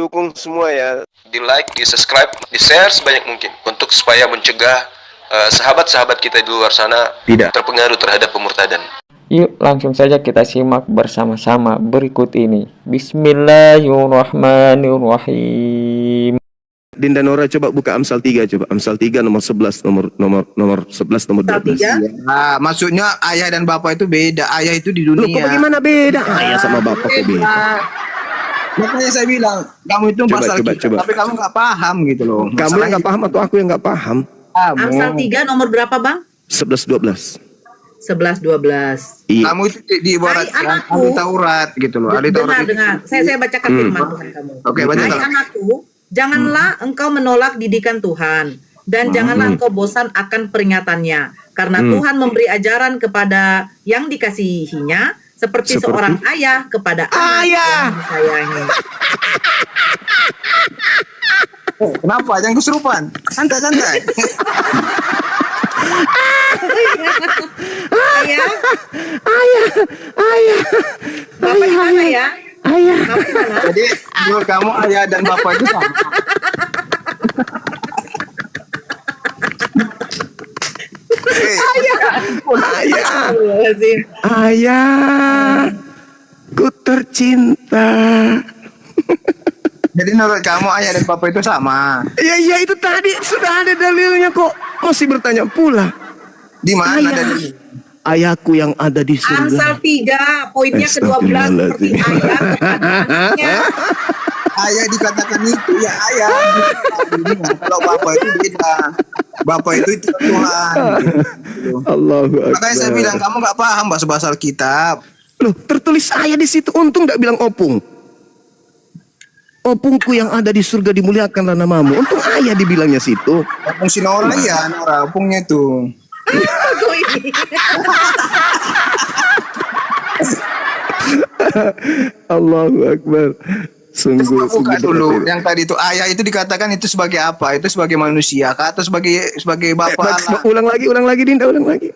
dukung semua ya. Di like, di subscribe, di share sebanyak mungkin untuk supaya mencegah sahabat-sahabat kita di luar sana tidak terpengaruh terhadap pemurtadan. Yuk langsung saja kita simak bersama-sama berikut ini. Bismillahirrahmanirrahim. Dinda Nora coba buka Amsal 3 coba. Amsal 3 nomor 11 nomor 11 nomor 12. Nah, maksudnya ayah dan bapak itu beda. Ayah itu di dunia. Loh, kok bagaimana beda? Ayah sama bapak kok beda? Makanya saya bilang kamu itu pasal kita, tapi kamu nggak paham gitu loh. Kamu yang nggak paham atau aku yang nggak paham? Amsal 3 nomor berapa, Bang? 11-12. 11-12. Iya. Kamu itu diibaratkan ahli Taurat gitu loh. Ahli Taurat. Dengar. Saya bacakan firman Tuhan kamu. Oke, baca. Hai anakku, janganlah engkau menolak didikan Tuhan, dan janganlah engkau bosan akan peringatannya, karena Tuhan memberi ajaran kepada yang dikasihinya, seperti seorang ayah kepada anak yang disayangi. Kenapa? Jangan kesurupan. Santai. Ayah. Bapak di mana ya? Ayah. Bapak di mana? Jadi menurut kamu ayah dan bapak itu sama? Ayah, ku tercinta. Jadi menurut kamu ayah dan bapak itu sama? Iya itu tadi sudah ada dalilnya kok. Masih bertanya pula. Di mana dalilnya? Ayahku yang ada di surga. Amsal 3 poinnya ke-12 seperti ayah kepada anaknya. Ayah dikatakan itu ya ayah. Kalau bapak itu beda. Bapak itu Tuhan. Gitu. Allahu Akbar. Makanya saya bilang kamu nggak paham bahasa Alkitab. Loh, tertulis ayah di situ. Untung nggak bilang opung. Opungku yang ada di surga dimuliakanlah namamu. Untung ayah dibilangnya situ. Opung si Nora ya, Nora opungnya itu. Aku ini. Allahu Akbar. Sungguh Buka dulu yang tadi itu ayah itu dikatakan itu sebagai apa? Itu sebagai manusia kah atau sebagai bapak Allah? Ulang lagi Dinda, ulang lagi.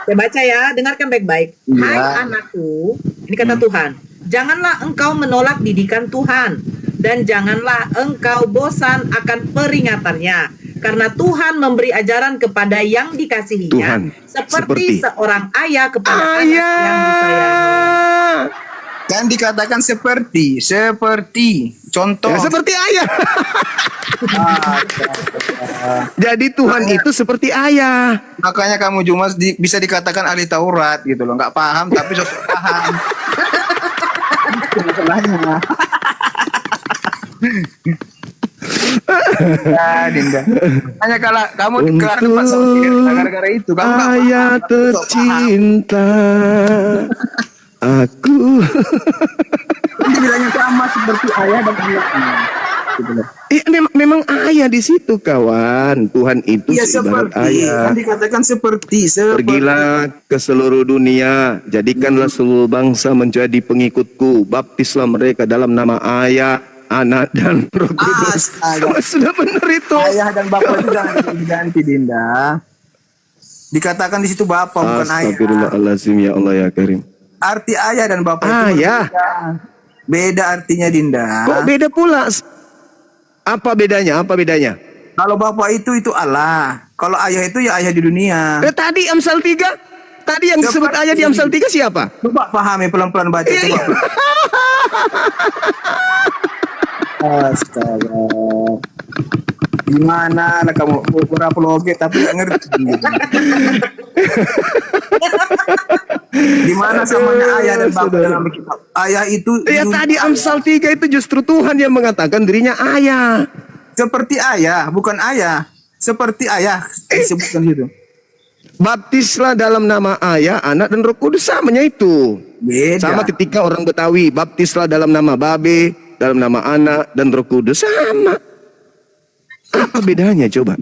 Saya baca ya, dengarkan baik-baik. Ya. Hai anakku, ini kata Tuhan, janganlah engkau menolak didikan Tuhan, dan janganlah engkau bosan akan peringatannya, karena Tuhan memberi ajaran kepada yang dikasihinya, seperti seorang ayah kepada anak yang disayangi. Kan dikatakan seperti contoh Ya, seperti ayah. Jadi Tuhan itu seperti ayah. Makanya kamu cuma bisa dikatakan ahli Taurat gitu loh, nggak paham tapi sosok paham. Masalahnya. Ya, Dinda. Hanya kalau kamu gara-gara itu kamu ayah tercinta. Aku dibilangnya sama seperti ayah dan anaknya. Gitu loh. Memang ayah di situ kawan. Tuhan itu Ya, ibarat seperti ayah. kan dikatakan seperti. Pergilah ke seluruh dunia, jadikanlah seluruh bangsa menjadi pengikutku, baptislah mereka dalam nama Ayah, Anak dan Roh Kudus. Sudah benar itu. Ayah dan bapak itu jangan diganti, Dinda. Dikatakan di situ bapak bukan ayah. Astagfirullahaladzim, ya Allah ya Karim. Arti ayah dan bapak itu Ayah. beda artinya, Dinda. Kok beda pula? Apa bedanya? Kalau bapak itu Allah. Kalau ayah itu ya ayah di dunia. Tadi Amsal 3. Tadi yang disebut ayah di Amsal 3 siapa? Coba pahami pelan-pelan baca. Coba. Astaga. Gimana lah kamu berapa loge tapi nggak ngerti. Di mana samanya ayah dan bapak dalam kitab? Ayah itu ya tadi Amsal 3 itu justru Tuhan yang mengatakan dirinya ayah. Seperti ayah, bukan ayah. Seperti ayah disebutkan situ. Baptislah dalam nama Ayah, Anak dan Roh Kudus, samanya itu. Beda. Sama ketika orang Betawi, baptislah dalam nama Babe, dalam nama Anak dan Roh Kudus, sama. Apa bedanya coba?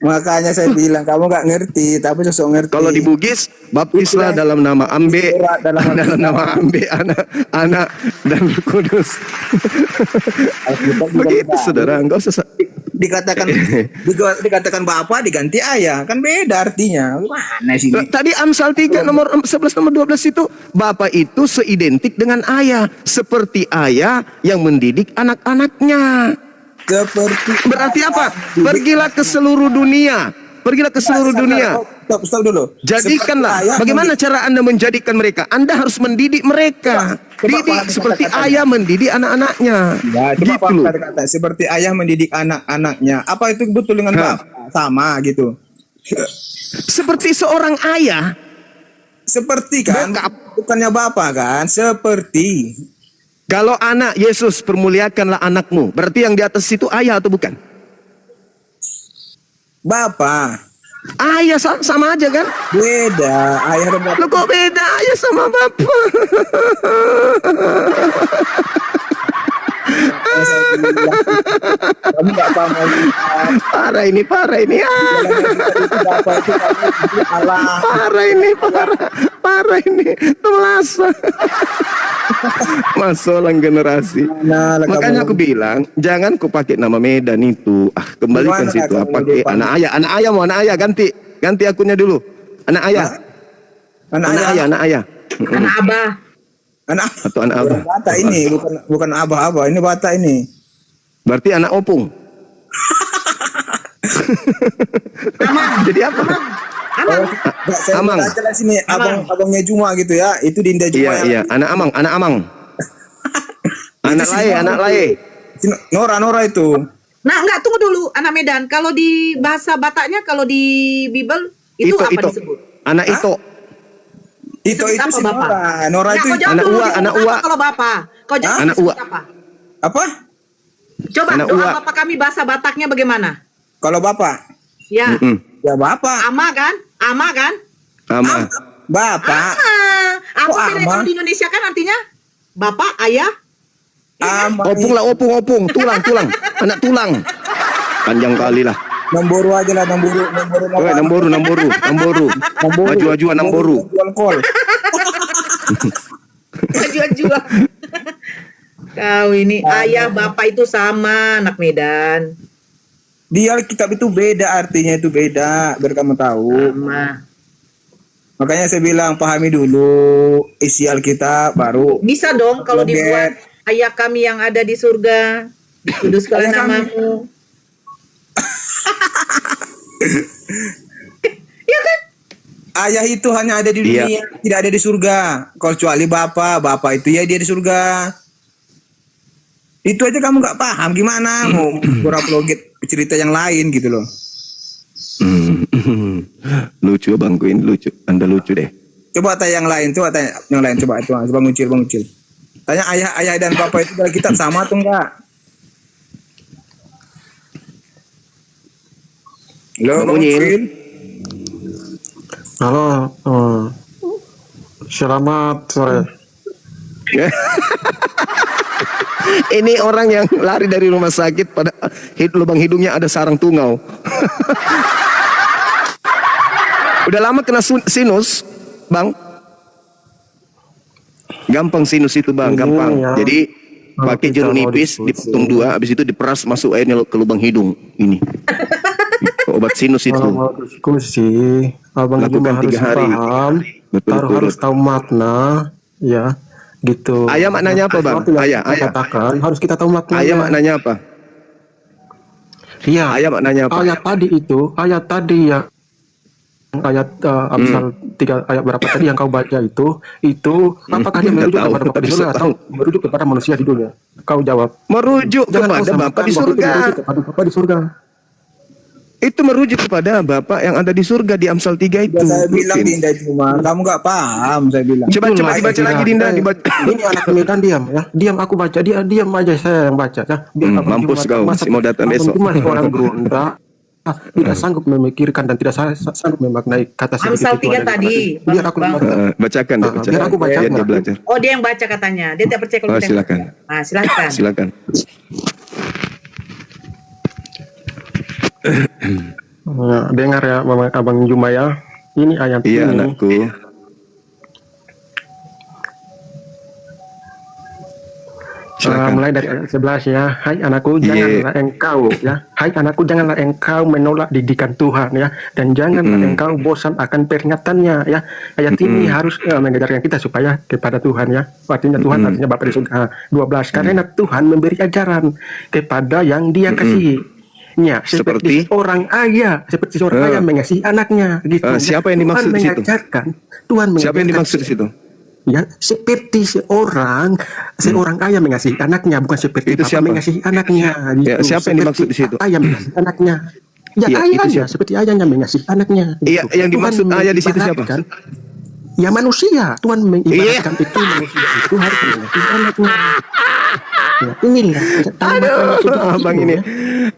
Makanya saya bilang kamu nggak ngerti, tapi sosok ngerti. Kalau di Bugis, baptislah dalam nama Ambe, dalam nama Ambe, Anak dan Roh Kudus. Begitu saudara, enggak usah dikatakan bapak diganti ayah, kan beda artinya. Mana sih? Tadi Amsal 3 nomor 11 nomor 12 itu bapak itu seidentik dengan ayah, seperti ayah yang mendidik anak-anaknya. Seperti Berarti apa? Pergilah ke seluruh dunia. Pergilah ke seluruh dunia. Stop dulu. Jadikanlah. Bagaimana cara Anda menjadikan mereka? Anda harus mendidik mereka. Didik seperti ayah mendidik anak-anaknya. Ya, Gitu coba loh. kata-kata seperti ayah mendidik anak-anaknya. Apa itu betul dengan bapak? Sama gitu. Seperti seorang ayah. Seperti kan? Bukannya bapak kan? Seperti. Kalau anak Yesus, permuliakanlah anakmu. Berarti yang di atas itu ayah atau bukan? Bapak. Ayah sama aja kan? Beda. Ayah dan bapak. Lo kok beda ayah sama bapak? Kamu nggak paham lagi. Parah ini. Bapak itu Allah. Parah ini. Telasa. Masalah generasi. Makanya aku bilang, jangan kau pakai nama Medan itu. Kembalikan Gimana situ. kalau Pakai dia anak ayah. Mau anak ayah ganti akunnya dulu. Anak ayah. Anak ayah. Anak abah. Anak Atau anak abah. bata ini bukan abah-abah. Ini bata ini. Berarti anak opung. Jadi apa? Amang. Saya Amang. jelas ini abangnya Juma gitu ya. Itu Dinda Juma. Iya. Anak amang. Anak lae. Nora itu. Nah, enggak, tunggu dulu, anak Medan. Kalau di bahasa Bataknya, kalau di Bible itu apa disebut? Anak itu. Itu Disebut apa, si Bapak? Nora. Nora Nah, itu kau jawab anak dulu, uwa, disebut anak apa uwa. kalau Bapak? Kau jawab Anak disebut uwa. apa? apa? Coba Anak doa uwa. Bapak kami bahasa Bataknya bagaimana? Kalau bapak, Ya, ya bapak. ama kan? Ama kan? Ama. Bapak. Apa Kok beda ama? kalau di Indonesia kan artinya Bapak, ayah, Ama. Opung. Tulang. Anak tulang. Panjang kali lah. Namboru aja lah, namboru. Namboru. Maju-majuan namboru. Jual kol. jual. Kau ini ayah, bapak itu sama, anak Medan. Di Alkitab itu beda, artinya itu beda, biar kamu tahu. Sama. Makanya saya bilang pahami dulu isi Alkitab baru. Bisa dong kalau Oke. dibuat ayah kami yang ada di surga, dikuduskan Ayah kami. namamu. Ya kan? Ayah itu hanya ada di dunia, tidak ada di surga. Kecuali bapak itu ya dia di surga. Itu aja kamu nggak paham, gimana mau pura-pura cerita yang lain gitu loh. Lucu bangku ini lucu. Anda lucu deh. Coba tanya yang lain, coba ngucil. Tanya ayah dan bapak itu dalam kitab sama atau enggak? Halo, Bang Bang Unyil. Unyil. Halo, selamat sore. Ini orang yang lari dari rumah sakit pada lubang hidungnya ada sarang tungau. Udah lama kena sinus, Bang. Gampang sinus itu, Bang, Ini gampang. ya, Jadi kalau pakai kita jeruk mau nipis, diskusi. dipotong 2, habis itu diperas masuk airnya ke lubang hidung ini. Obat sinus itu. Kalau mau diskusi, abang Lakukan juga harus 3 hari. paham, Betul-betul. harus tahu makna, ya, gitu. Ayah maknanya apa, Bang? Sesuatu yang Ayah. kita katakan harus kita tahu maknanya. Ayah maknanya apa? Iya. Ayah maknanya apa? Ayat tadi ya. Ayat Amsal 3 ayat berapa tadi yang kau baca itu apakah dia merujuk Nggak tahu, kepada Bapak tapi di surga saya atau tahu. merujuk kepada manusia di dunia? Kau jawab. Merujuk Jangan kau kepada samakan Bapak di bahwa itu surga. merujuk kepada Bapak di surga. Itu merujuk kepada Bapak yang ada di surga di Amsal 3 itu. Ya, saya bilang Mungkin. Dinda Juma, kamu nggak paham, saya bilang. Coba Itulah dibaca saya lagi kira. Dinda, dibaca. Ini anak Medan diam ya. Diam aku baca, diam aja saya yang baca ya. Mampus kau, masih mau datang besok. Cuma seorang gerunda tidak sanggup memikirkan dan tidak sanggup memaknai kata sedikit Amsal itu 3 ada di tadi, Bapak. Biar aku Bang. Bacakan deh, bacakan. biar aku baca. Biar dia belajar. Oh, dia yang baca katanya. Dia tidak percaya kalau Oh, kita yang silakan. baca. Nah, silakan. Silakan. Nah, dengar ya Mama Abang Juma ya. Ini ayat Iya, ini. anakku. Silakan. Mulai dari ayat 11 ya. Hai anakku, janganlah engkau ya. Hai anakku, janganlah engkau menolak didikan Tuhan ya, dan janganlah engkau bosan akan peringatannya ya. Ayat ini harus mengajarkan kita supaya kepada Tuhan ya. Artinya Tuhan artinya Bapa di surga. 12. Karena Tuhan memberi ajaran kepada yang Dia kasihi. Ya, seperti seorang ayah mengasihi anaknya gitu. Siapa yang dimaksud di situ? Siapa yang dimaksud di situ? Ya, seperti seorang ayah mengasihi anaknya, bukan seperti Itu Bapa siapa? mengasihi anaknya gitu. Ya, siapa yang dimaksud di situ? Ayah mengasihi anaknya. Ya, Iya, itu ayahnya siapa? seperti ayahnya mengasihi anaknya. Iya, yang dimaksud Tuhan ayah di situ siapa? mengibaratkan, ya manusia. Tuhan mengibaratkan itu manusia itu harus mengasihi anaknya. Ya, inilah Abang ini.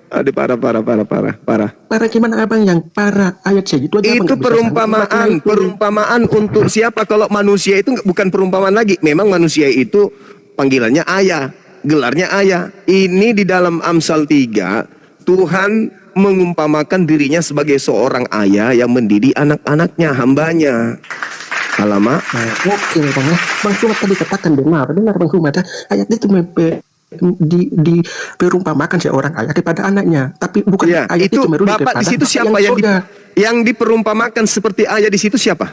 Aduh, parah. Para gimana abang yang para ayat segitu aja abang Itu nggak bisa sanggup. perumpamaan untuk siapa? Kalau manusia itu bukan perumpamaan lagi. Memang manusia itu panggilannya ayah, gelarnya ayah. Ini di dalam Amsal 3, Tuhan mengumpamakan dirinya sebagai seorang ayah yang mendidik anak-anaknya, hambanya. Alamak. Oke bang ya, Bang Sumat tadi katakan benar Bang Sumat ya. Ayat itu diperumpamakan seorang ayah kepada anaknya, tapi bukan Ya, ayat itu merujuk Bapak di kepada situ Bapa siapa yang surga. yang diperumpamakan seperti ayah di situ siapa?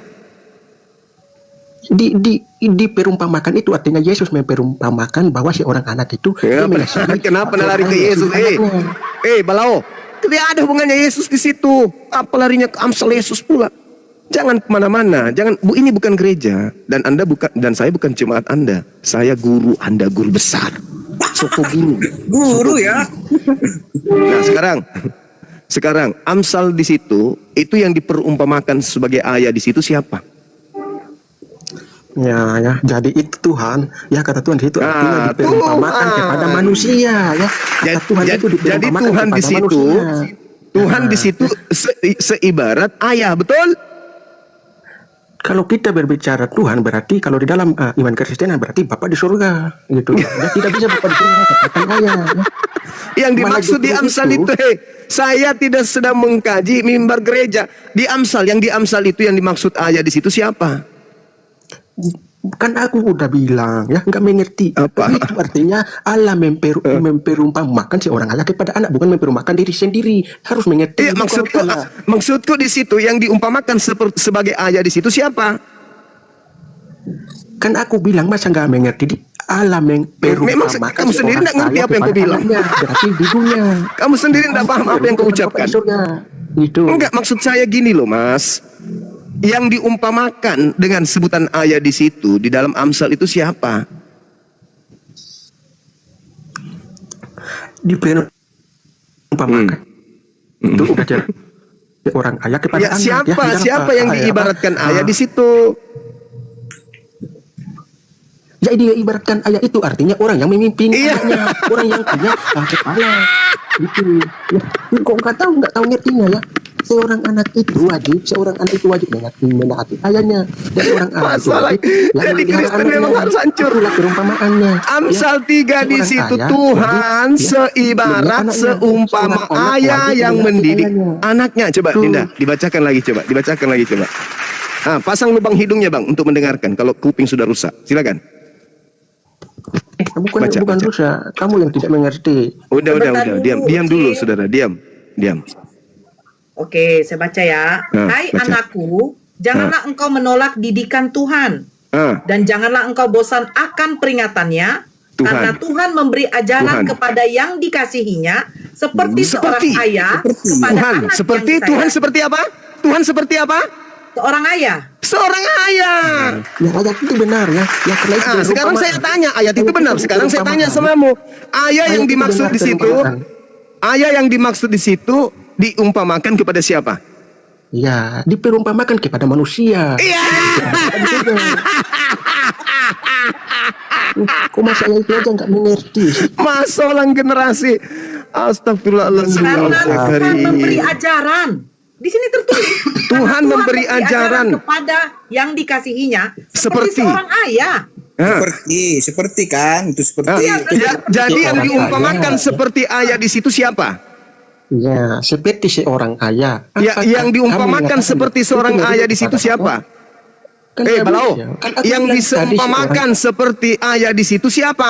Diperumpamakan itu artinya Yesus memperumpamakan bahwa seorang anak itu Ya, dia mengasihi kenapa lari ke anaknya, Yesus? anaknya. Balao. Tidak ada hubungannya Yesus di situ. Apa larinya ke Amsal Yesus pula? Jangan kemana-mana. Jangan. Ini bukan gereja, dan Anda bukan, dan saya bukan jemaat Anda. Saya guru Anda, guru besar. Soko gini. Guru ya. Nah, sekarang Amsal di situ itu yang diperumpamakan sebagai ayah di situ siapa? Ya, jadi itu Tuhan, ya kata Tuhan di situ artinya diperumpamakan Tuhan. kepada manusia, ya. Kata Tuhan itu Jadi diperumpamakan Tuhan di kepada situ, manusia. Tuhan di situ seibarat ayah, betul? Kalau kita berbicara Tuhan berarti kalau di dalam iman Kristenan berarti Bapa di surga gitu. Ya tidak bisa Bapa di surga katakan ayah. Ya. Yang dimaksud di Amsal itu, saya tidak sedang mengkaji mimbar gereja. Di Amsal, yang di Amsal itu yang dimaksud ayah di situ siapa? Kan aku udah bilang ya, nggak mengerti Apa? itu artinya Allah memperumpamakan seorang ayah kepada anak, bukan memperumpamakan diri sendiri. Harus mengerti. Iya, itu maksudku di situ yang diumpamakan sebagai ayah di situ siapa? kan aku bilang masa nggak mengerti di Allah memperumpamakan. Memang kamu sendiri nggak ngerti apa yang kau bilang. Berarti di dunia. Kamu sendiri tidak paham apa yang kau ucapkan. Itu. Enggak, maksud saya gini loh, Mas. Yang diumpamakan dengan sebutan ayah di situ di dalam Amsal itu siapa? Diperumpamakan. Itu udah jadi orang ayah kepada Ya, anak. siapa yang diibaratkan ayah di situ? Ya, dia ibaratkan ayah itu artinya orang yang memimpin Iya. anaknya, orang yang punya kepala. Itu. Ya, kok nggak tahu ngertinya ya. Seorang anak itu wajib menaati ayahnya, dan orang anak itu Masalah. wajib yang Jadi memelihara Kristen anaknya. memang harus hancur. Itulah perumpamaannya. Amsal 3 di Seorang situ ayah Tuhan wajib, seibarat anaknya. seumpama Seorang anak ayah wajib yang menaati mendidik ayahnya. anaknya. Coba Tuh. Dinda, dibacakan lagi coba. Pasang lubang hidungnya Bang untuk mendengarkan kalau kuping sudah rusak. Silakan. Bukan Baca. dosa, kamu yang tidak mengerti. Udah. Sebentar dulu, Diam dulu, Cik. Saudara. Diam. Oke, saya baca ya. Hai baca. anakku, janganlah engkau menolak didikan Tuhan, Ah, dan janganlah engkau bosan akan peringatannya, Tuhan. karena Tuhan memberi ajaran Tuhan. kepada yang dikasihinya, seperti seorang Seperti. ayah kepada Tuhan, anak seperti yang Tuhan disayang. seperti apa? Tuhan seperti apa? Seorang ayah. Seorang ayah. Ya, ayat itu benar ya. Ya karena itu Sekarang saya perumpamaan. tanya, ayat itu benar. Sekarang saya tanya samamu. Ayah yang itu dimaksud benar, di situ, perumpamaan. ayah yang dimaksud di situ diumpamakan kepada siapa? Ya, diperumpamakan kepada manusia. Iya. Kok masa itu aja nggak mengerti sih? Masalah generasi. Astagfirullahaladzim. Karena Ya Tuhan Karim. memberi ajaran. Di sini tertulis. Tuhan memberi ajaran kepada yang dikasihinya, Seperti. seperti seorang ayah. Seperti kan, itu seperti. Jadi yang Orang diumpamakan ayah. seperti ayah di situ siapa? Ya, seperti seorang ayah. Ya, Apakah yang kamu diumpamakan mengatakan seperti itu seorang merujuk ayah di situ kepada siapa? Allah? Kan saya Balao, bilang, kan aku yang bilang tadi diseumpamakan seperti ayah di situ siapa?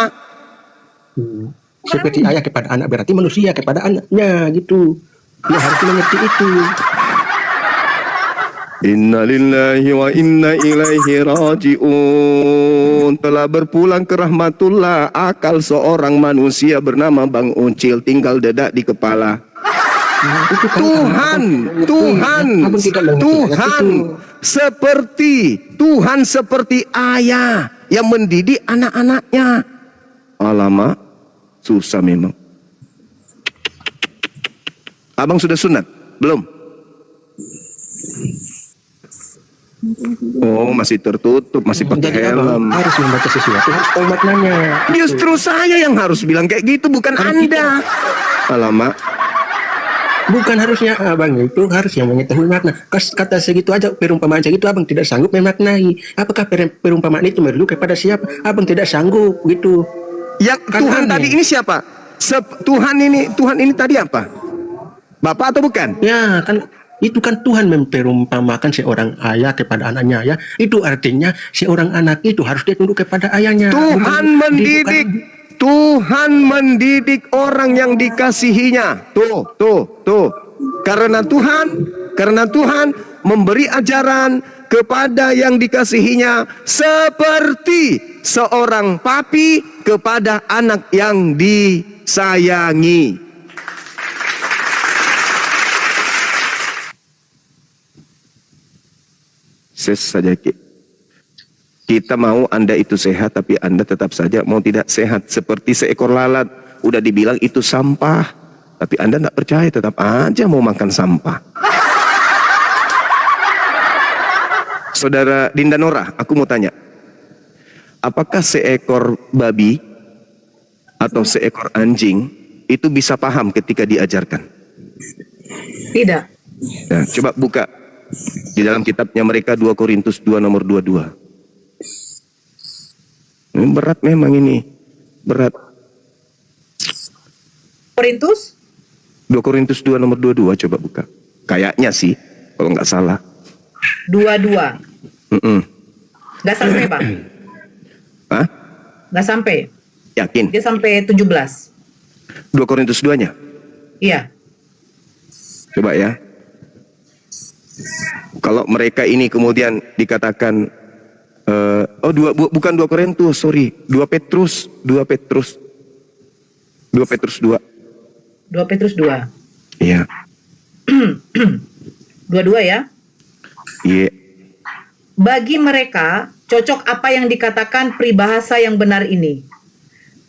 Seperti ayah kepada anak berarti manusia kepada anaknya gitu. Dia harus mengerti itu. Inna lillahi wa inna ilaihi raji'un. Telah berpulang ke rahmatullah akal seorang manusia bernama Bang Ucil, tinggal dedak di kepala. Tuhan seperti ayah yang mendidik anak-anaknya. Alamak, susah memang. Abang sudah sunat? Belum? Oh, masih tertutup, masih pakai Jadi abang helm. harus membaca sesuatu, harus tahu maknanya. Justru saya yang harus bilang kayak gitu, bukan Anda. Alamak. Bukan harusnya abang itu harus yang mengetahui makna. Kata segitu aja perumpamaan segitu abang tidak sanggup memaknai. Apakah perumpamaan itu merujuk kepada siapa? Abang tidak sanggup gitu. Yang Tuhan tadi ini siapa? Tuhan ini tadi apa? Bapak atau bukan? Ya kan itu kan Tuhan memperumpamakan seorang ayah kepada anaknya ya. Itu artinya seorang anak itu harus dia tunduk kepada ayahnya. Tuhan mendidik orang yang dikasihinya. Tuh. Karena Tuhan memberi ajaran kepada yang dikasihinya seperti seorang papi kepada anak yang disayangi. Saja kita mau Anda itu sehat, tapi Anda tetap saja mau tidak sehat. Seperti seekor lalat, udah dibilang itu sampah, tapi Anda tidak percaya, tetap aja mau makan sampah. Saudara Dinda Nora, aku mau tanya, apakah seekor babi atau seekor anjing itu bisa paham ketika diajarkan? Tidak. Nah, coba buka di dalam kitabnya mereka 2 Korintus 2 nomor 22. Ini berat memang ini. Berat. Korintus 2 Korintus 2 nomor 22 coba buka. Kayaknya sih kalau nggak salah. 22. Nggak sampai, Pak. Hah? Nggak sampai. Yakin? Dia sampai 17. 2 Korintus 2-nya? Iya. Coba ya. Kalau mereka ini kemudian dikatakan bukan 2 Korintus, sorry, 2 Petrus 2. 2 Petrus 2. Iya. 22 ya. Iya. Bagi mereka cocok apa yang dikatakan peribahasa yang benar ini.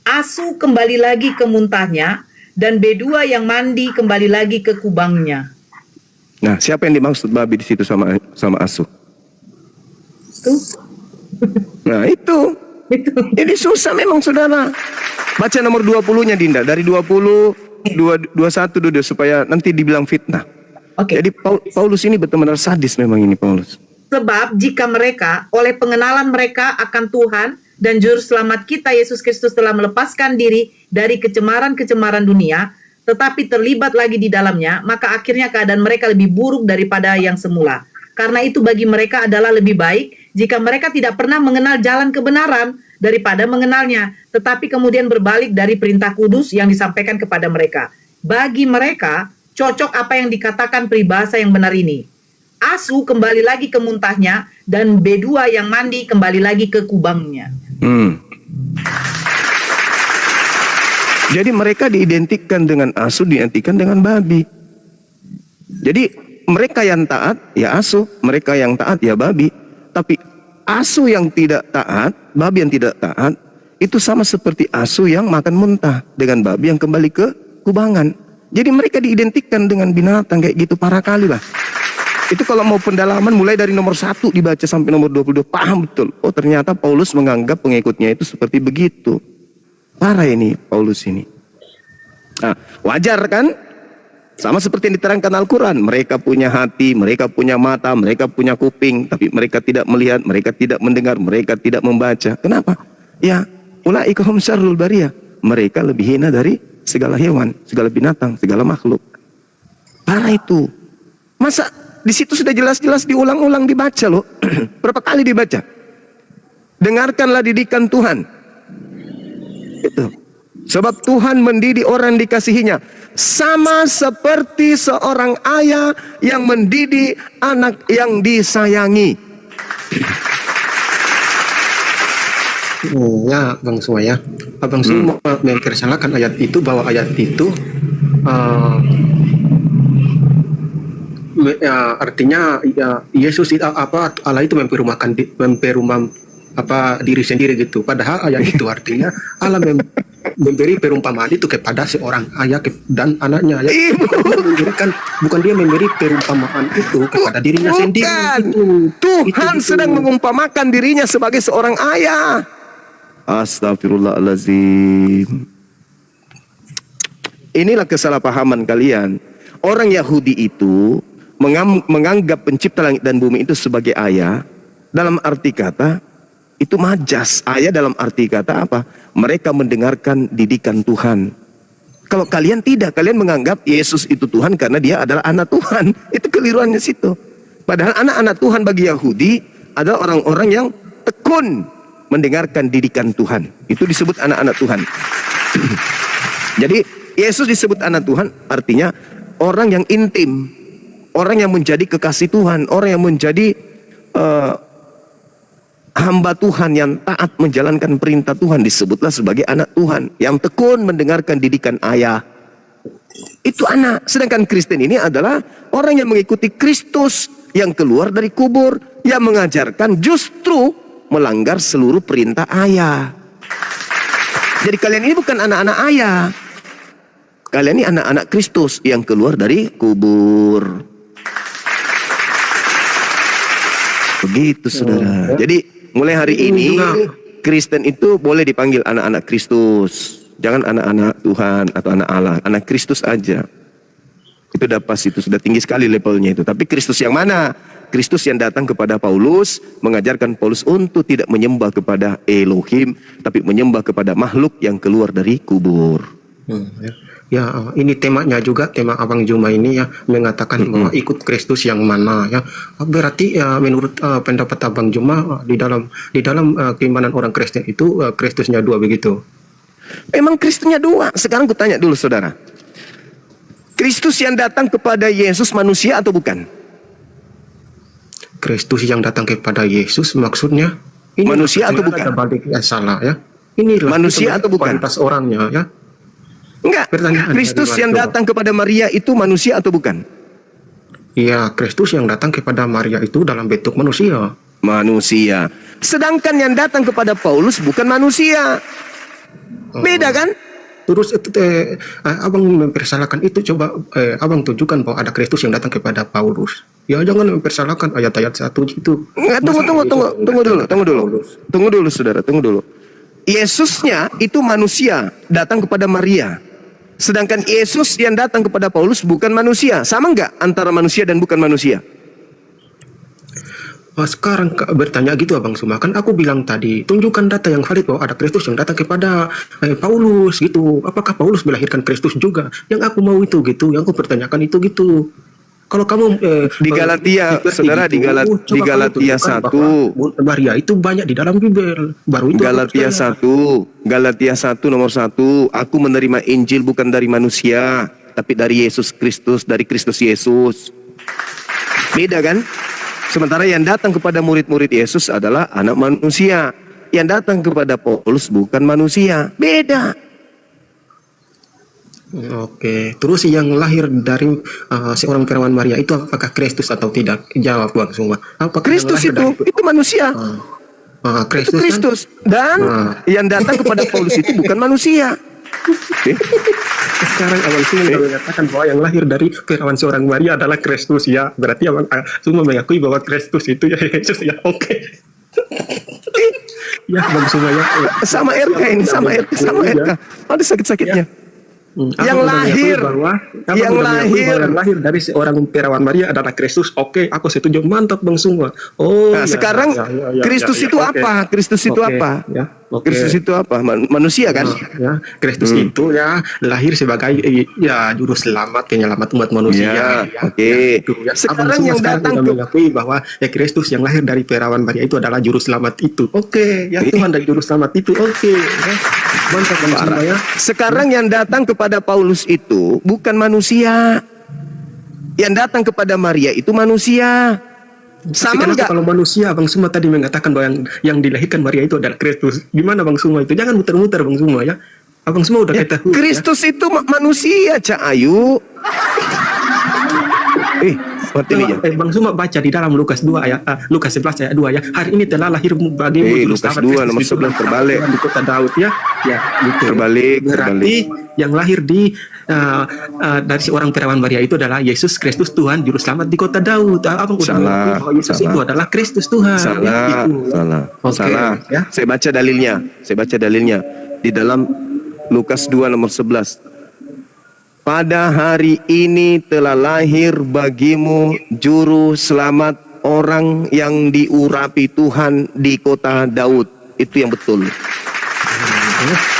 Asu kembali lagi ke muntahnya dan B2 yang mandi kembali lagi ke kubangnya. Nah, siapa yang dimaksud babi di situ sama asu? Tuh. Nah, itu. Jadi susah memang saudara. Baca nomor 20-nya Dinda, dari 20 21 dulu supaya nanti dibilang fitnah. Oke. Jadi Paulus ini benar-benar sadis memang ini Paulus. Sebab jika mereka oleh pengenalan mereka akan Tuhan dan juru selamat kita Yesus Kristus telah melepaskan diri dari kecemaran-kecemaran dunia, tetapi terlibat lagi di dalamnya, maka akhirnya keadaan mereka lebih buruk daripada yang semula. Karena itu bagi mereka adalah lebih baik jika mereka tidak pernah mengenal jalan kebenaran daripada mengenalnya, tetapi kemudian berbalik dari perintah kudus yang disampaikan kepada mereka. Bagi mereka, cocok apa yang dikatakan peribahasa yang benar ini. Asu kembali lagi ke muntahnya, dan B2 yang mandi kembali lagi ke kubangnya. Jadi mereka diidentikan dengan asu, diidentikan dengan babi. Jadi mereka yang taat ya asu, mereka yang taat ya babi. Tapi asu yang tidak taat, babi yang tidak taat, itu sama seperti asu yang makan muntah dengan babi yang kembali ke kubangan. Jadi mereka diidentikan dengan binatang kayak gitu, parah kali lah. Itu kalau mau pendalaman mulai dari nomor 1 dibaca sampai nomor 22, paham betul. Oh ternyata Paulus menganggap pengikutnya itu seperti begitu. Parah ini Paulus ini. Nah, wajar kan? Sama seperti yang diterangkan Al-Quran. Mereka punya hati, mereka punya mata, mereka punya kuping, tapi mereka tidak melihat, mereka tidak mendengar, mereka tidak membaca. Kenapa? Ya, ulaika hum syarrul bariyah. Mereka lebih hina dari segala hewan, segala binatang, segala makhluk. Parah itu. Masa di situ sudah jelas-jelas diulang-ulang dibaca loh. Berapa kali dibaca? Dengarkanlah didikan Tuhan. Itu. Sebab Tuhan mendidik orang dikasihinya, sama seperti seorang ayah yang mendidik anak yang disayangi. Ya, Bang Suma ya. Abang Suma mempersalahkan ayat itu, bahwa ayat itu artinya ya, Yesus itu Allah itu memperumahkan diri sendiri gitu. Padahal ayat itu artinya Allah memberi perumpamaan itu kepada seorang ayah dan anaknya ya. Bukan dia memberi perumpamaan itu kepada dirinya sendiri gitu. Tuhan sedang mengumpamakan dirinya sebagai seorang ayah. Astagfirullahaladzim. Inilah kesalahpahaman kalian. Orang Yahudi itu menganggap pencipta langit dan bumi itu sebagai ayah. Dalam arti kata itu majas. Ayah dalam arti kata apa? Mereka mendengarkan didikan Tuhan. Kalau kalian tidak, kalian menganggap Yesus itu Tuhan karena dia adalah anak Tuhan. Itu keliruannya situ. Padahal anak-anak Tuhan bagi Yahudi adalah orang-orang yang tekun mendengarkan didikan Tuhan. Itu disebut anak-anak Tuhan. Jadi Yesus disebut anak Tuhan artinya orang yang intim, orang yang menjadi kekasih Tuhan, orang yang menjadi hamba Tuhan yang taat menjalankan perintah Tuhan, disebutlah sebagai anak Tuhan yang tekun mendengarkan didikan ayah. Itu anak. Sedangkan Kristen ini adalah orang yang mengikuti Kristus, yang keluar dari kubur, yang mengajarkan justru melanggar seluruh perintah ayah. Jadi kalian ini bukan anak-anak ayah. Kalian ini anak-anak Kristus yang keluar dari kubur. Begitu saudara. Jadi mulai hari ini Kristen itu boleh dipanggil anak-anak Kristus. Jangan anak-anak Tuhan atau anak Allah. Anak Kristus aja. Itu udah pas, itu sudah tinggi sekali levelnya itu. Tapi Kristus yang mana? Kristus yang datang kepada Paulus, mengajarkan Paulus untuk tidak menyembah kepada Elohim, tapi menyembah kepada makhluk yang keluar dari kubur. Ya, ini temanya juga, tema Abang Juma ini ya, mengatakan bahwa ikut Kristus yang mana ya. Berarti ya menurut pendapat Abang Juma di dalam keimanan orang Kristen itu Kristusnya dua begitu. Memang Kristusnya dua. Sekarang aku tanya dulu saudara. Kristus yang datang kepada Yesus manusia atau bukan? Kristus yang datang kepada Yesus maksudnya ini manusia atau bukan? Balik yang salah ya. Inilah manusia atau bukan? Kualitas orangnya ya. Enggak. Kristus yang datang kepada Maria itu manusia atau bukan? Iya, Kristus yang datang kepada Maria itu dalam bentuk manusia. Manusia. Sedangkan yang datang kepada Paulus bukan manusia. Beda kan? Terus abang mempersalahkan itu, coba abang tunjukkan bahwa ada Kristus yang datang kepada Paulus. Ya jangan mempersalahkan ayat-ayat 1 itu. Enggak, tunggu dulu saudara, tunggu dulu. Yesusnya itu manusia datang kepada Maria. Sedangkan Yesus yang datang kepada Paulus bukan manusia. Sama enggak antara manusia dan bukan manusia? Sekarang bertanya gitu Abang Suma, kan aku bilang tadi tunjukkan data yang valid bahwa ada Kristus yang datang kepada Paulus gitu. Apakah Paulus melahirkan Kristus juga? Yang aku mau itu gitu, yang aku pertanyakan itu gitu. Kalau kamu di Galatia, saudara gitu, di Galatia 1 Maria itu banyak di dalam Bible. Baru itu Galatia 1 nomor 1, aku menerima Injil bukan dari manusia, tapi dari Yesus Kristus, dari Kristus Yesus. Beda kan? Sementara yang datang kepada murid-murid Yesus adalah anak manusia. Yang datang kepada Paulus bukan manusia. Beda. Oke. Terus yang lahir dari seorang perawan Maria itu apakah Kristus atau tidak? Jawab Bang Suma. Kristus itu manusia. Kristus. Itu Kristus. Dan yang datang kepada Paulus itu bukan manusia. Sekarang Abang Suma mengatakan bahwa yang lahir dari perawan seorang Maria adalah Kristus ya. Berarti Abang Suma mengakui bahwa Kristus itu ya Yesus ya. Oke. Ya Bang Suma ya. Sama RK ini, sama RK. Ada sakit-sakitnya. Yang lahir dari seorang perawan Maria adalah Kristus. Oke, aku setuju. Mantap Bang Suma. Nah, sekarang Kristus itu apa? Kristus itu apa? Oke. Kristus itu apa? Manusia kan? Ya, Kristus itu ya lahir sebagai ya juru selamat, penyelamat umat manusia. Ya, ya, oke. ya, itu, ya. Sekarang Abang semua yang sekarang datang sudah ke- mengakui bahwa ya Kristus yang lahir dari perawan Maria itu adalah juru selamat itu. Oke, ya Tuhan dari juru selamat itu. Oke, ya. Mantap Bang Sumba ya. Sekarang yang datang kepada Paulus itu bukan manusia. Yang datang kepada Maria itu manusia. Tapi Sama kenapa enggak? kalau manusia Bang Suma tadi mengatakan bahwa yang dilahirkan Maria itu adalah Kristus? Gimana Bang Suma itu? Jangan muter-muter Bang Suma ya. Abang semua udah ketahui. Kristus itu manusia, Cak Ayu. Mati nih ya. Bang Suma baca di dalam Lukas 2 ayat Lukas 11 ayat 2 ya. Hari ini telah lahir bagimu juru Lukas selamat 2 Kristus nomor itu 11 terbalik. di kota Daud ya. Ya, gitu. Terbalik, Berarti yang lahir di dari seorang perawan Maria itu adalah Yesus Kristus Tuhan juru selamat di kota Daud. Abang udah Salah, mengakui bahwa Yesus salah. itu adalah Kristus Tuhan. Ya, Salah, gitu. salah, Oke, salah. ya. Saya baca dalilnya di dalam Lukas 2 nomor 11. Pada hari ini telah lahir bagimu juru selamat, orang yang diurapi Tuhan di kota Daud. Itu yang betul.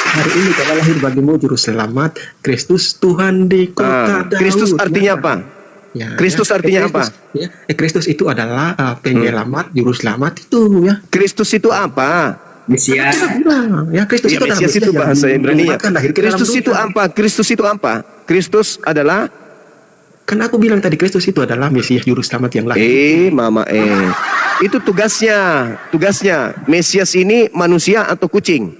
Hari ini telah lahir bagimu juru selamat Kristus Tuhan di kota Daud. Kristus artinya Ya. apa? Ya, Kristus artinya apa? Ya, Kristus itu adalah penyelamat, juru selamat itu ya. Kristus itu apa? Mesias. Ya, Kristus Ya, itu adalah Mesias itu yang bahasa Ibrani-nya. akan lahir ke dalam Kristus itu dunia. apa? Kristus itu apa? Kristus adalah Kan aku bilang tadi Kristus itu adalah Mesias juru selamat yang lahir. mama itu tugasnya. Mesias ini manusia atau kucing?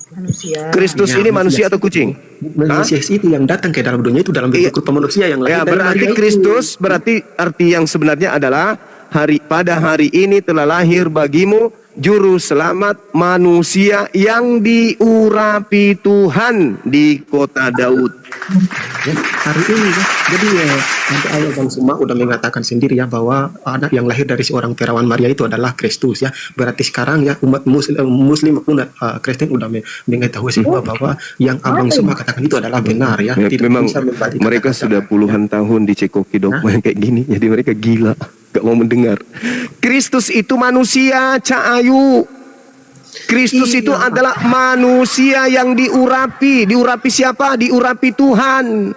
Manusia. Kristus Ya, ini manusia Mesias. atau kucing? Mesias itu yang datang ke dalam dunia itu dalam bentuk rupa manusia yang lahir Ya, dari berarti Maria itu. Kristus berarti arti yang sebenarnya adalah pada hari ini telah lahir bagimu juru selamat, manusia yang diurapi Tuhan di kota Daud. Ya, hari ini ya. Jadi ya, nanti ayah Bang Suma udah mengatakan sendiri ya bahwa anak yang lahir dari seorang perawan Maria itu adalah Kristus ya. Berarti sekarang ya umat Muslim maupun Kristen udah mengetahui semua bahwa yang Abang Suma katakan itu adalah benar ya. Ya, Tidak memang bisa membandingkan mereka kata-kata. sudah puluhan tahun dicekoki dogma yang kayak gini, jadi mereka gila, gak mau mendengar. Kristus itu manusia, Cak Ayu. Kristus itu adalah manusia yang diurapi. Diurapi siapa? Diurapi Tuhan.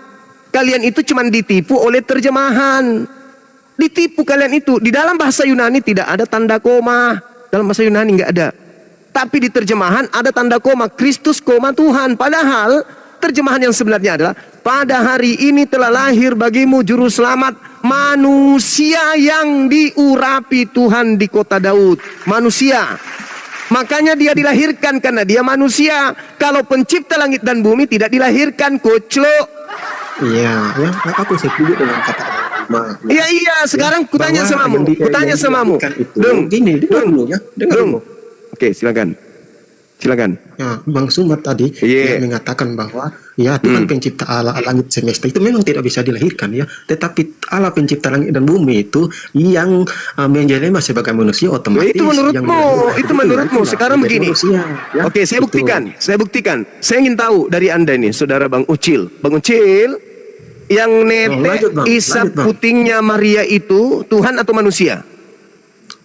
Kalian itu cuma ditipu oleh terjemahan. Ditipu kalian itu. Di dalam bahasa Yunani tidak ada tanda koma. Dalam bahasa Yunani nggak ada. Tapi di terjemahan ada tanda koma. Kristus, koma Tuhan. Padahal terjemahan yang sebenarnya adalah pada hari ini telah lahir bagimu juru selamat, manusia yang diurapi Tuhan di kota Daud. Manusia. Makanya dia dilahirkan karena dia manusia. Kalau pencipta langit dan bumi tidak dilahirkan, koclok. Iya, ya, aku setuju dengan kata Abang Suma. Iya, sekarang kutanya Bahwa samamu. yang Kutanya samamu. dilahirkan itu, Dung, gini, dengar dulu ya, dengar Dung. dulu. Oke, silakan. Silakan. Ya, Bang Suma tadi Iya. dia mengatakan bahwa ya Tuhan pencipta Allah langit semesta itu memang tidak bisa dilahirkan ya, tetapi Allah pencipta langit dan bumi itu yang menjelma sebagai manusia otomatis. Itu menurutmu, yang dilahirkan itu menurutmu. itulah Sekarang menjadi begini. manusia, ya. Oke, saya Itu. buktikan. Saya ingin tahu dari Anda ini, Saudara Bang Ucil. Bang Ucil, yang lanjut, netek Bang. isap Lanjut, Bang. putingnya Maria itu Tuhan atau manusia?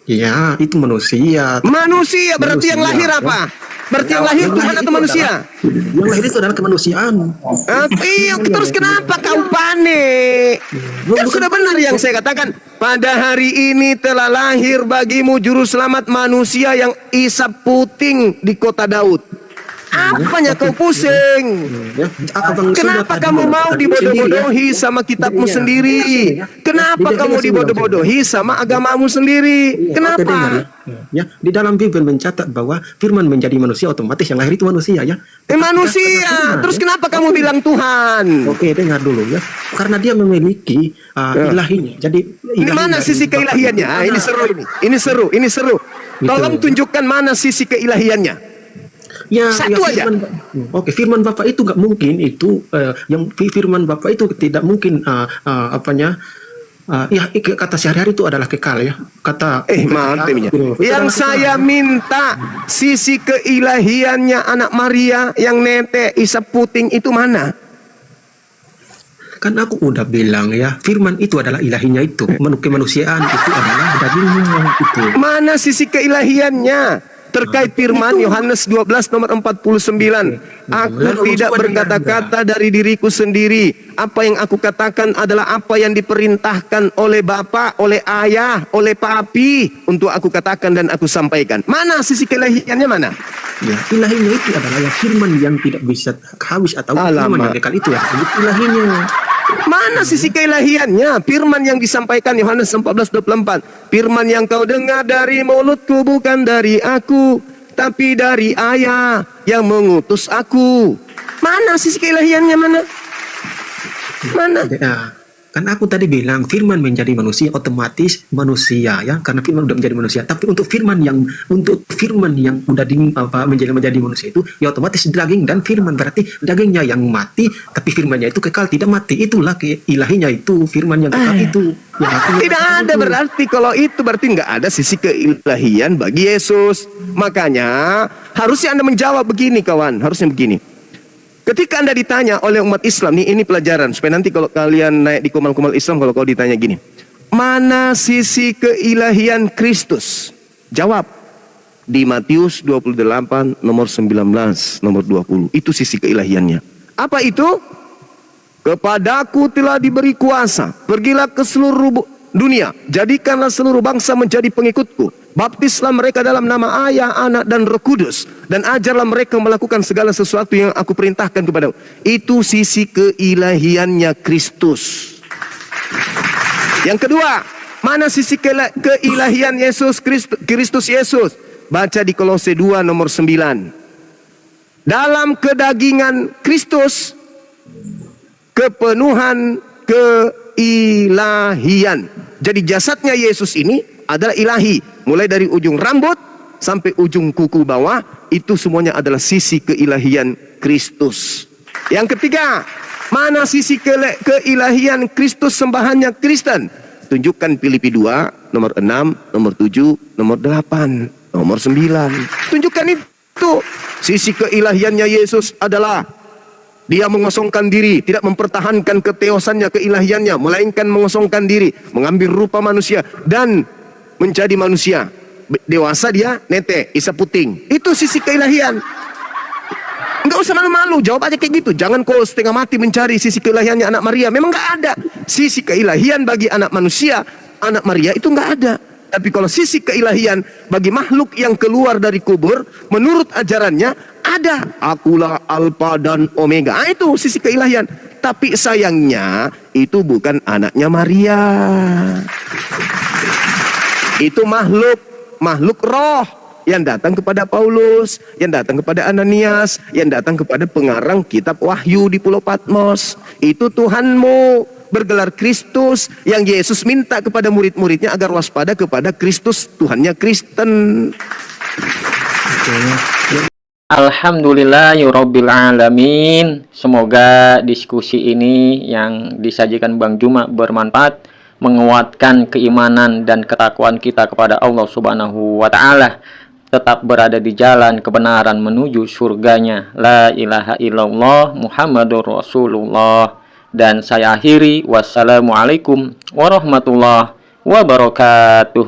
Iya, itu manusia. Manusia, berarti yang Manusia, lahir ya. apa? Berarti yang lahir Tuhan atau manusia? Yang lahir itu adalah kemanusiaan. Iya, terus kenapa kau panik? Kan sudah benar yang saya katakan. Pada hari ini telah lahir bagimu juru selamat, manusia yang isap puting di kota Daud. Apanya kau pusing? Ya, Abang Suma Kenapa tadi kamu mau mengatakan dibodoh-bodohi sendiri, ya. sama kitabmu Iya, sendiri? iya. Kenapa Tidak, kamu tidak, dibodoh-bodohi sama agamamu sendiri? Iya, oke, dengar Kenapa? ya, di dalam Bible mencatat bahwa firman menjadi manusia otomatis yang lahir itu manusia ya. Manusia. Terus kenapa kamu bilang Tuhan? Oke, dengar dulu ya. Karena dia memiliki ilahinya. Jadi Ini mana sisi keilahiannya? Ini seru ini. Ini seru. Tolong tunjukkan mana sisi keilahiannya. Ya, Satu aja. Oke, firman Bapak itu nggak mungkin itu yang firman Bapak itu tidak mungkin ya kata sehari-hari itu adalah kekal ya. Kata Mantapnya. Yang saya minta sisi keilahiannya anak Maria yang netek isap puting itu mana? Kan aku udah bilang ya, firman itu adalah ilahinya itu. Kemanusiaan itu adalah dagingnya itu. Mana sisi keilahiannya? terkait firman Yohanes 12 nomor 49. Aku tidak berkata-kata dari diriku sendiri. Apa yang aku katakan adalah apa yang diperintahkan oleh Bapa, oleh Ayah, oleh Papi untuk aku katakan dan aku sampaikan. Mana sisi keilahiannya mana? Ya, ilahinya itu adalah yang firman yang tidak bisa habis atau firman yang kekal itu ya. Ilahinya. Mana sisi keilahiannya? Firman yang disampaikan Yohanes 14:24. Firman yang kau dengar dari mulutku bukan dari aku, tapi dari Ayah yang mengutus aku. Mana sisi keilahiannya mana? Mana? Ya, kan aku tadi bilang firman menjadi manusia otomatis manusia ya, karena firman udah menjadi manusia. Tapi untuk firman yang udah menjadi manusia itu ya otomatis daging dan firman, berarti dagingnya yang mati tapi firmannya itu kekal tidak mati. Itulah ilahinya itu firman yang kekal itu. Tidak ada berarti kalau itu berarti nggak ada sisi keilahian bagi Yesus. Makanya harusnya Anda menjawab begini kawan, harusnya begini. Ketika Anda ditanya oleh umat Islam nih, ini pelajaran supaya nanti kalau kalian naik di kumal-kumal Islam, kalau kau ditanya gini, mana sisi keilahian Kristus? Jawab di Matius 28 nomor 19 nomor 20. Itu sisi keilahiannya. Apa itu? Kepadaku telah diberi kuasa, pergilah ke seluruh dunia, jadikanlah seluruh bangsa menjadi pengikutku. Baptislah mereka dalam nama Ayah, Anak, dan Roh Kudus, dan ajarlah mereka melakukan segala sesuatu yang aku perintahkan kepadamu. Itu sisi keilahiannya Kristus. Yang kedua, mana sisi keilahian Yesus Kristus Yesus? Baca di Kolose 2 nomor 9. Dalam kedagingan Kristus, kepenuhan keilahian. Jadi jasadnya Yesus ini adalah ilahi. Mulai dari ujung rambut sampai ujung kuku bawah, itu semuanya adalah sisi keilahian Kristus. Yang ketiga, mana sisi keilahian Kristus sembahannya Kristen? Tunjukkan Filipi 2 nomor 6, nomor 7, nomor 8, nomor 9. Tunjukkan itu. Sisi keilahiannya Yesus adalah dia mengosongkan diri, tidak mempertahankan keteosannya, keilahiannya, melainkan mengosongkan diri, mengambil rupa manusia dan menjadi manusia. Dewasa dia nete, isa puting. Itu sisi keilahian. Enggak usah malu-malu, jawab aja kayak gitu. Jangan kau setengah mati mencari sisi keilahiannya anak Maria. Memang enggak ada. Sisi keilahian bagi anak manusia, anak Maria itu enggak ada. Tapi kalau sisi keilahian bagi makhluk yang keluar dari kubur, menurut ajarannya ada. Akulah Alfa dan Omega. Itu sisi keilahian. Tapi sayangnya itu bukan anaknya Maria. Itu makhluk roh yang datang kepada Paulus, yang datang kepada Ananias, yang datang kepada pengarang kitab Wahyu di Pulau Patmos. Itu Tuhanmu bergelar Kristus, yang Yesus minta kepada murid-muridnya agar waspada kepada Kristus, Tuhannya Kristen. Alhamdulillahirabbil alamin. Semoga diskusi ini yang disajikan Bang Juma bermanfaat, menguatkan keimanan dan ketakwaan kita kepada Allah Subhanahu wa taala, tetap berada di jalan kebenaran menuju surganya. La ilaha illallah Muhammadur Rasulullah. Dan saya akhiri, wassalamualaikum warahmatullahi wabarakatuh.